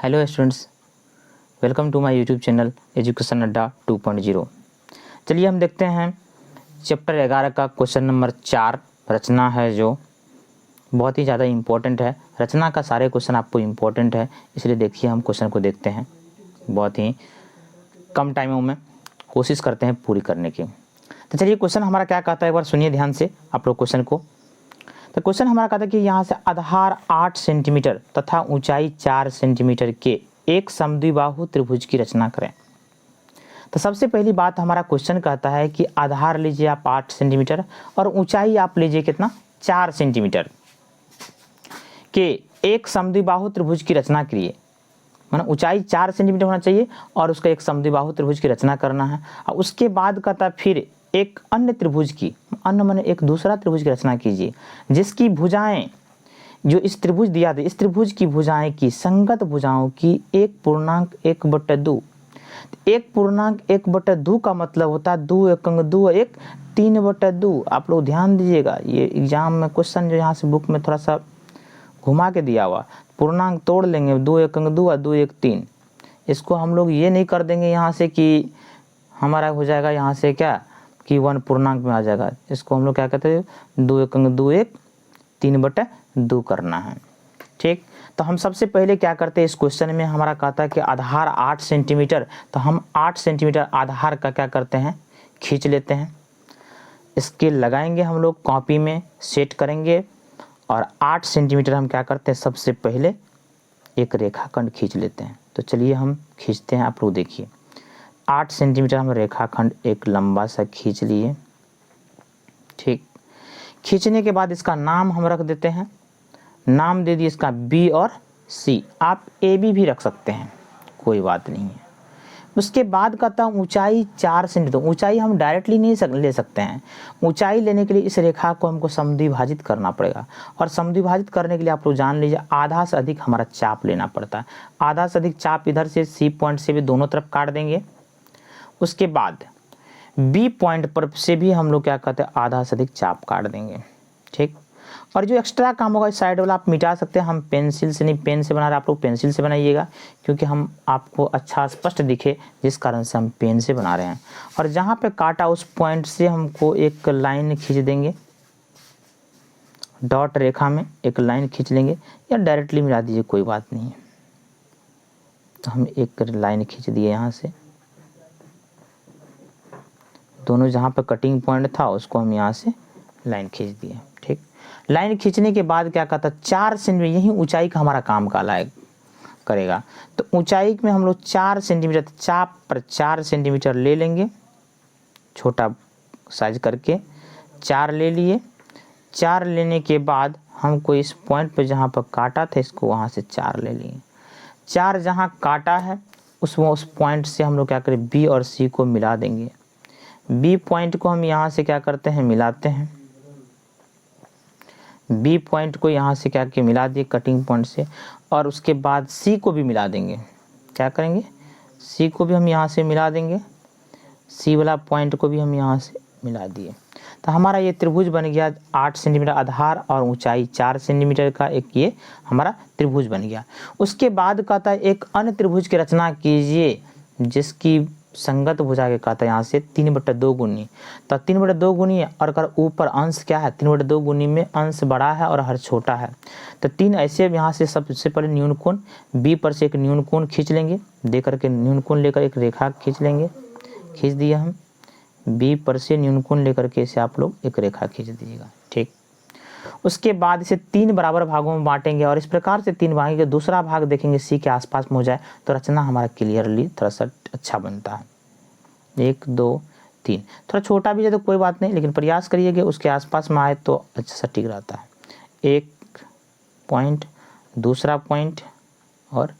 Hello students, welcome to my YouTube channel education Adda 2.0। चलिए हम देखते हैं चैप्टर 11 का क्वेश्चन नंबर 4 रचना है, जो बहुत ही ज़्यादा इम्पोर्टेंट है। रचना का सारे क्वेश्चन आपको इम्पोर्टेंट है, इसलिए देखिए हम क्वेश्चन को देखते हैं। बहुत ही कम टाइमों में कोशिश करते हैं पूरी करने की। तो चलिए क्वेश्चन हमारा क्या कहता है, एक बार सुनिए ध्यान से आप लोग क्वेश्चन को। तो क्वेश्चन हमारा कहता है कि यहाँ से आधार 8 सेंटीमीटर तथा ऊंचाई 4 सेंटीमीटर के एक समद्विबाहु त्रिभुज की रचना करें। तो सबसे पहली बात हमारा क्वेश्चन कहता है कि आधार लीजिए आप 8 सेंटीमीटर और ऊंचाई आप लीजिए कितना 4 सेंटीमीटर के एक समद्विबाहु त्रिभुज की रचना करिए। माना ऊंचाई 4 सेंटीमीटर होना चाहिए और उसका एक समद्विबाहु त्रिभुज की रचना करना है। और उसके बाद कहता है फिर एक अन्य त्रिभुज की, अन्य माने एक दूसरा त्रिभुज की रचना कीजिए, जिसकी भुजाएं जो इस त्रिभुज दिया था, इस त्रिभुज की भुजाएं की संगत भुजाओं की 1.1/2। 1.1/2 का मतलब होता है 2 एकंग 2 1 3/2। आप लोग ध्यान दीजिएगा, ये एग्जाम में क्वेश्चन जो यहाँ से बुक में थोड़ा सा घुमा के दिया हुआ, पूर्णांक तोड़ लेंगे 2 एकंग 2 और 2 1 3। इसको हम लोग ये नहीं कर देंगे यहाँ से कि हमारा हो जाएगा यहाँ से क्या कि 1 पूर्णांक में आ जाएगा। इसको हम लोग क्या कहते हैं 2 एकंग 2 1 3/2 करना है। ठीक, तो हम सबसे पहले क्या करते हैं, इस क्वेश्चन में हमारा कहता है कि आधार 8 सेंटीमीटर, तो हम 8 सेंटीमीटर आधार का क्या करते हैं खींच लेते हैं। इसके लगाएंगे हम लोग कॉपी में सेट करेंगे और 8 सेंटीमीटर हम क्या करते हैं सबसे पहले एक रेखाखंड खींच लेते हैं। तो चलिए हम खींचते हैं, आप लोग देखिए 8 सेंटीमीटर हम रेखाखंड एक लंबा सा खींच लिए। ठीक, खींचने के बाद इसका नाम हम रख देते हैं, नाम दे दिए इसका बी और सी। आप ए बी भी रख सकते हैं, कोई बात नहीं है। उसके बाद कहता हूँ ऊंचाई 4 सेंटीमीटर। ऊंचाई हम डायरेक्टली नहीं ले सकते हैं, ऊंचाई लेने के लिए इस रेखा को हमको समद्विभाजित करना पड़ेगा। और समद्विभाजित करने के लिए आप लोग जान लीजिए आधा से अधिक हमारा चाप लेना पड़ता है। आधा से अधिक चाप इधर से सी पॉइंट से भी दोनों तरफ काट देंगे। उसके बाद बी पॉइंट पर से भी हम लोग क्या कहते हैं आधा से अधिक चाप काट देंगे। ठीक, और जो एक्स्ट्रा काम होगा इस साइड वाला आप मिटा सकते हैं। हम पेंसिल से नहीं, पेन से बना रहे, आप लोग पेंसिल से बनाइएगा, क्योंकि हम आपको अच्छा स्पष्ट दिखे जिस कारण से हम पेन से बना रहे हैं। और जहाँ पे काटा उस पॉइंट से हमको एक लाइन खींच देंगे, डॉट रेखा में एक लाइन खींच लेंगे, या डायरेक्टली मिला दीजिए कोई बात नहीं है। तो हम एक लाइन खींच दिए यहाँ से, दोनों जहाँ पर कटिंग पॉइंट था उसको हम यहाँ से लाइन खींच दिए। ठीक, लाइन खींचने के बाद क्या कहता है 4 सेंटीमीटर, यही ऊंचाई का हमारा काम करेगा। तो ऊंचाई में हम लोग 4 सेंटीमीटर, चाप पर 4 सेंटीमीटर ले लेंगे, छोटा साइज करके 4 ले लिए। 4 लेने के बाद हमको इस पॉइंट पर जहाँ पर काटा था इसको वहाँ से 4 ले लिए। 4 जहाँ काटा है उस पॉइंट से हम लोग क्या करें बी और सी को मिला देंगे। बी पॉइंट को हम यहाँ से क्या करते हैं मिलाते हैं, बी पॉइंट को यहाँ से क्या कि मिला दिए कटिंग पॉइंट से। और उसके बाद सी को भी मिला देंगे। क्या करेंगे, सी को भी हम यहाँ से मिला देंगे, सी वाला पॉइंट को भी हम यहाँ से मिला दिए। तो हमारा ये त्रिभुज बन गया 8 सेंटीमीटर आधार और ऊंचाई 4 सेंटीमीटर का एक ये हमारा त्रिभुज बन गया। उसके बाद कहता है एक अन्य त्रिभुज की रचना कीजिए जिसकी संगत भुजा के कहता है यहाँ से 3/2 गुनी। तो 3/2 गुनी और अगर ऊपर अंश क्या है 3/2 गुनी में अंश बड़ा है और हर छोटा है। तो 3 ऐसे यहाँ से सबसे पहले न्यून कोण बी पर से एक न्यून कोण खींच लेंगे, दे करके न्यून कोण लेकर एक रेखा खींच लेंगे। खींच दिया हम बी पर से न्यून कोण लेकर के इसे आप लोग एक रेखा खींच दीजिएगा। ठीक, उसके बाद इसे 3 बराबर भागों में बांटेंगे और इस प्रकार से 3 भागेंगे। दूसरा भाग देखेंगे सी के आसपास में हो जाए तो रचना हमारा क्लियरली थोड़ा सा अच्छा बनता है। 1 2 3, थोड़ा छोटा भी है तो कोई बात नहीं, लेकिन प्रयास करिए कि उसके आसपास में आए तो अच्छा सा ठीक रहता है। एक पॉइंट, दूसरा पॉइंट और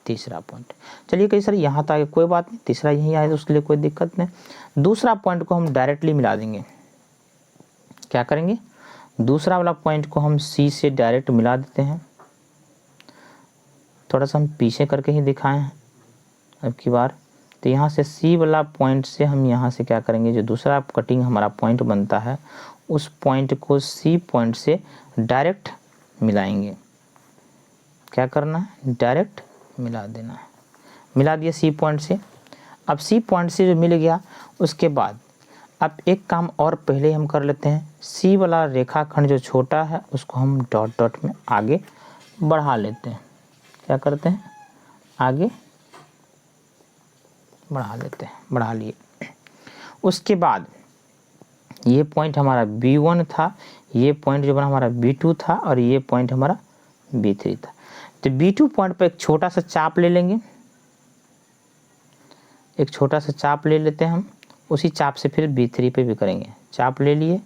तीसरा पॉइंट। चलिए कहीं सर यहाँ तक कोई बात नहीं, तीसरा यहीं आए तो उसके लिए कोई दिक्कत नहीं। दूसरा पॉइंट को हम डायरेक्टली मिला देंगे। क्या करेंगे, दूसरा वाला पॉइंट को हम सी से डायरेक्ट मिला देते हैं। थोड़ा सा हम पीछे करके ही दिखाए हैं अब की बार। तो यहाँ से सी वाला पॉइंट से हम यहाँ से क्या करेंगे, जो दूसरा कटिंग हमारा पॉइंट बनता है उस पॉइंट को सी पॉइंट से डायरेक्ट मिलाएंगे। क्या करना है, डायरेक्ट मिला देना है। मिला दिया सी पॉइंट से। अब सी पॉइंट से जो मिल गया उसके बाद अब एक काम और पहले हम कर लेते हैं, सी वाला रेखाखंड जो छोटा है उसको हम डॉट डॉट में आगे बढ़ा लेते हैं। क्या करते हैं, आगे बढ़ा लेते हैं, बढ़ा लिए। उसके बाद ये पॉइंट हमारा B1 था, ये पॉइंट जो बना हमारा B2 था और ये पॉइंट हमारा B3 था। तो B2 पॉइंट पर एक छोटा सा चाप ले लेंगे, एक छोटा सा चाप ले लेते हैं हम। उसी चाप से फिर B3 पे भी करेंगे। चाप ले लिए,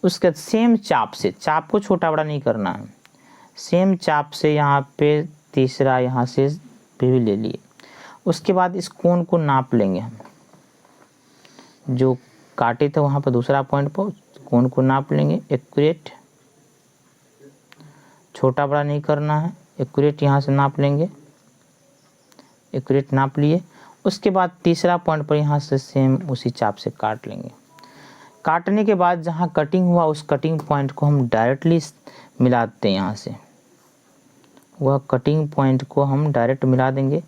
उसके बाद सेम चाप से, चाप को छोटा बड़ा नहीं करना है, सेम चाप से यहाँ पे तीसरा यहाँ से भी ले लिए। उसके बाद इस कोण को नाप लेंगे हम, जो काटे थे वहाँ पर दूसरा पॉइंट पर कोण को नाप लेंगे। एक्यूरेट, छोटा बड़ा नहीं करना है, एक्यूरेट यहाँ से नाप लेंगे। एक्यूरेट नाप लिए। उसके बाद तीसरा पॉइंट पर यहाँ से सेम उसी चाप से काट लेंगे। काटने के बाद जहाँ कटिंग हुआ उस कटिंग पॉइंट को हम डायरेक्टली मिला देते हैं। यहाँ से वह कटिंग पॉइंट को हम डायरेक्ट मिला देंगे।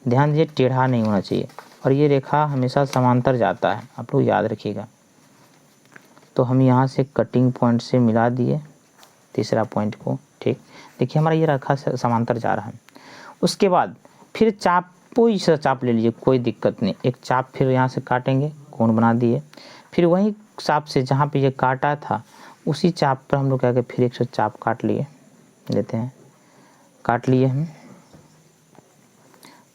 ध्यान दीजिए टेढ़ा नहीं होना चाहिए और ये रेखा हमेशा समांतर जाता है, आप लोग याद रखिएगा। तो हम यहाँ से कटिंग पॉइंट से मिला दिए तीसरा पॉइंट को। ठीक, देखिए हमारा ये रेखा समांतर जा रहा है। उसके बाद फिर चाप, कोई सा चाप ले लीजिए, कोई दिक्कत नहीं। एक चाप फिर यहाँ से काटेंगे, कोण बना दिए। फिर वही चाप से जहाँ पे ये काटा था उसी चाप पर हम लोग क्या करें, फिर एक से चाप काट लिए, लेते हैं, काट लिए हम।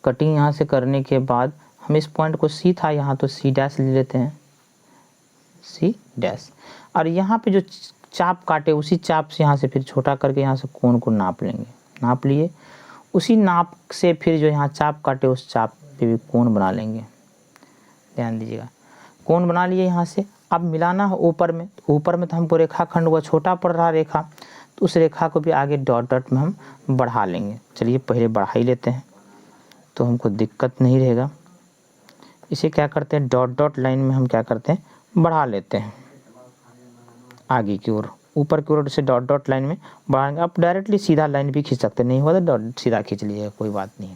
कटिंग यहाँ से करने के बाद हम इस पॉइंट को सी था यहाँ, तो सी डैश ले लेते हैं, सी डैश। और यहाँ पे जो चाप काटे उसी चाप से यहाँ से फिर छोटा करके यहाँ से कोण को नाप लेंगे। नाप लिए, उसी नाप से फिर जो यहाँ चाप काटे उस चाप पे भी कोण बना लेंगे। ध्यान दीजिएगा, कोण बना लिए यहाँ से। अब मिलाना है ऊपर में, ऊपर में तो हमको रेखाखंड हुआ छोटा पड़ रहा रेखा, तो उस रेखा को भी आगे डॉट डॉट में हम बढ़ा लेंगे। चलिए पहले बढ़ा ही लेते हैं तो हमको दिक्कत नहीं रहेगा। इसे क्या करते हैं, डॉट डॉट लाइन में हम क्या करते हैं, बढ़ा लेते हैं आगे की ओर, ऊपर की ओर से डॉट डॉट लाइन में बढ़ाएंगे। आप डायरेक्टली सीधा लाइन भी खींच सकते, नहीं हुआ तो डॉट सीधा खींच लीजिएगा, कोई बात नहीं।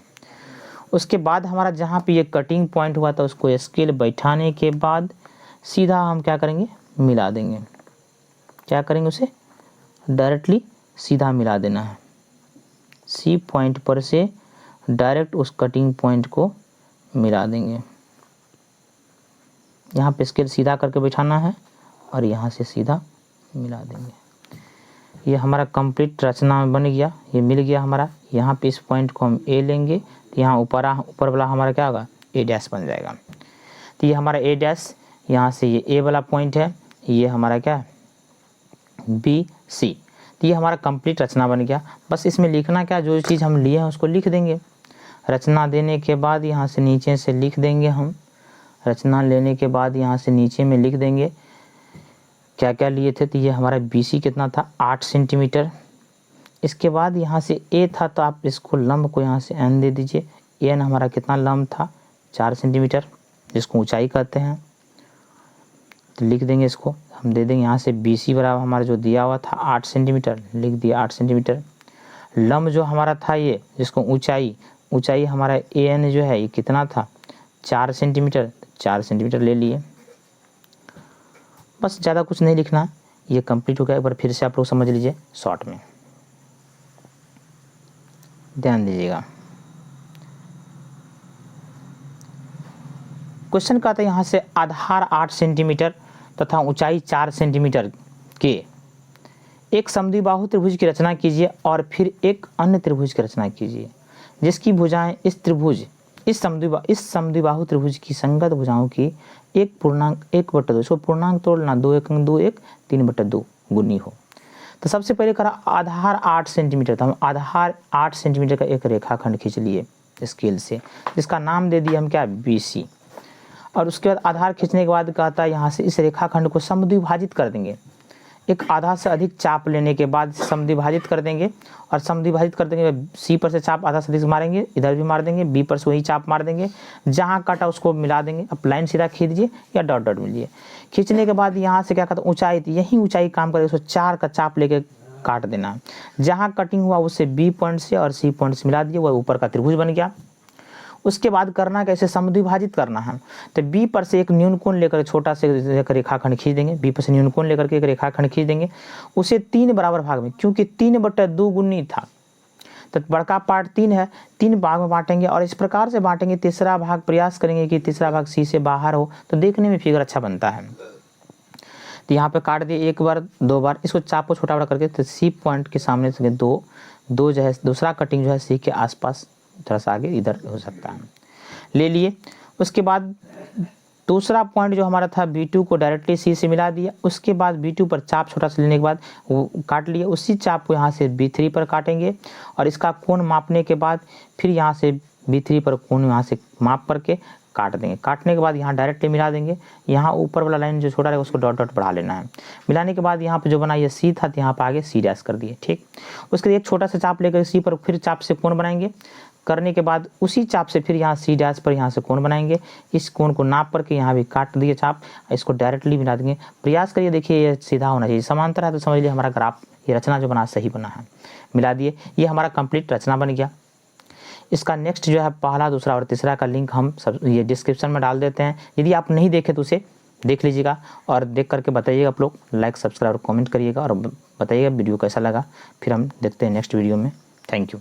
उसके बाद हमारा जहाँ पे ये कटिंग पॉइंट हुआ था उसको स्केल बैठाने के बाद सीधा हम क्या करेंगे, मिला देंगे। क्या करेंगे, उसे डायरेक्टली सीधा मिला देना है। सी पॉइंट पर से डायरेक्ट उस कटिंग पॉइंट को मिला देंगे। यहाँ पे स्केल सीधा करके बैठाना है और यहाँ से सीधा मिला देंगे। ये हमारा कंप्लीट रचना बन गया, ये मिल गया हमारा। यहाँ पे इस पॉइंट को हम ए लेंगे तो यहाँ ऊपर वाला हमारा क्या होगा, ए डैश बन जाएगा। तो ये हमारा ए डैश, यहाँ से ये ए वाला पॉइंट है, ये हमारा क्या है, बी सी। तो ये हमारा कंप्लीट रचना बन गया। बस इसमें लिखना क्या, जो चीज़ हम लिए हैं उसको लिख देंगे। रचना देने के बाद यहाँ से नीचे से लिख देंगे हम, रचना लेने के बाद यहाँ से नीचे में लिख देंगे क्या क्या लिए थे। तो ये हमारा BC कितना था, 8 सेंटीमीटर। इसके बाद यहाँ से A था तो आप इसको लंब को यहाँ से N दे दीजिए। N हमारा कितना लंब था, 4 सेंटीमीटर, जिसको ऊंचाई कहते हैं। तो लिख देंगे, इसको हम दे देंगे यहाँ से BC बराबर हमारा जो दिया हुआ था 8 सेंटीमीटर, लिख दिया 8 सेंटीमीटर। लंब जो हमारा था ये, जिसको ऊंचाई हमारा AN जो है ये कितना था, 4 सेंटीमीटर, 4 सेंटीमीटर ले लिए। बस ज़्यादा कुछ नहीं लिखना, ये कंप्लीट हो गया। एक बार फिर से आप लोग समझ लीजिए शॉर्ट में, ध्यान दीजिएगा। क्वेश्चन का था यहाँ से आधार 8 सेंटीमीटर तथा ऊंचाई 4 सेंटीमीटर के एक समद्विबाहु त्रिभुज की रचना कीजिए और फिर एक अन्य त्रिभुज की रचना कीजिए जिसकी भुजाएं इस समद्विबाहु त्रिभुज की संगत भुजाओं की 1/2, इसको पूर्णांक तोड़ना, 2 1 2 1 3/2 गुनी हो। तो सबसे पहले करा आधार 8 सेंटीमीटर था, हम आधार 8 सेंटीमीटर का एक रेखाखंड खींच लिए स्केल से, जिसका नाम दे दिया हम क्या, BC। और उसके बाद आधार खींचने के बाद कहता है यहाँ से इस रेखाखंड को समद्विभाजित कर देंगे। एक आधा से अधिक चाप लेने के बाद समद्विभाजित कर देंगे, और समद्विभाजित कर देंगे C पर से चाप आधा से अधिक मारेंगे, इधर भी मार देंगे, B पर से वही चाप मार देंगे, जहाँ काटा उसको मिला देंगे। अब लाइन सीधा खींच दीजिए या डॉट डॉट मिलिए। खींचने के बाद यहाँ से क्या कहता है ऊंचाई, यही ऊंचाई काम करेगा, उसको 4 का चाप लेके काट देना है। जहाँ कटिंग हुआ उसे बी पॉइंट से और सी पॉइंट से मिला दिए, वह ऊपर का त्रिभुज बन गया। उसके बाद करना कैसे, समद्विभाजित करना है। तो बी पर से एक न्यून कोण लेकर छोटा से लेकर रेखाखंड खींच देंगे, बी पर से न्यून कोण लेकर के एक रेखाखंड खींच देंगे, उसे 3 बराबर भाग में, क्योंकि 3/2 गुनी था तो बड़का पार्ट 3 है, 3 भाग में बांटेंगे और इस प्रकार से बांटेंगे। तीसरा भाग प्रयास करेंगे कि तीसरा भाग सी से बाहर हो, तो देखने में फिगर अच्छा बनता है। तो यहाँ पे काट दिए 1 बार 2 बार, इसको चाप को छोटा बड़ा करके तो सी पॉइंट के सामने से 2 जो है दूसरा कटिंग जो है सी के आसपास थोड़ा सा आगे इधर हो सकता है, ले लिए। उसके बाद दूसरा पॉइंट जो हमारा था B2 को डायरेक्टली सी से मिला दिया। उसके बाद B2 पर चाप छोटा सा लेने के बाद वो काट लिया, उसी चाप को यहाँ से B3 पर काटेंगे और इसका कोण मापने के बाद फिर यहाँ से B3 पर कोण यहाँ से माप करके काट देंगे। काटने के बाद यहाँ डायरेक्टली मिला देंगे। यहाँ ऊपर वाला लाइन जो छोटा रहेगा उसको डॉट डॉट बढ़ा लेना है। मिलाने के बाद यहाँ पे जो बना ये सी था, तो यहाँ पर आगे सी डैश कर दिए, ठीक। उसके बाद एक छोटा सा चाप लेकर सी पर फिर चाप से कोण बनाएंगे। करने के बाद उसी चाप से फिर यहाँ सी डैश पर यहाँ से कोण बनाएंगे। इस कोण को नाप करके यहाँ भी काट दिए चाप, इसको डायरेक्टली मिला देंगे। प्रयास करिए, देखिए ये सीधा होना चाहिए, समांतर है तो समझ लीजिए हमारा ग्राफ, ये रचना जो बना सही बना है। मिला दिए, ये हमारा कंप्लीट रचना बन गया। इसका नेक्स्ट जो है पहला, दूसरा और तीसरा का लिंक हम सब ये डिस्क्रिप्शन में डाल देते हैं। यदि आप नहीं देखे तो उसे देख लीजिएगा और देख करके बताइएगा। आप लोग लाइक सब्सक्राइब और कमेंट करिएगा और बताइएगा वीडियो कैसा लगा। फिर हम देखते हैं नेक्स्ट वीडियो में। Thank you.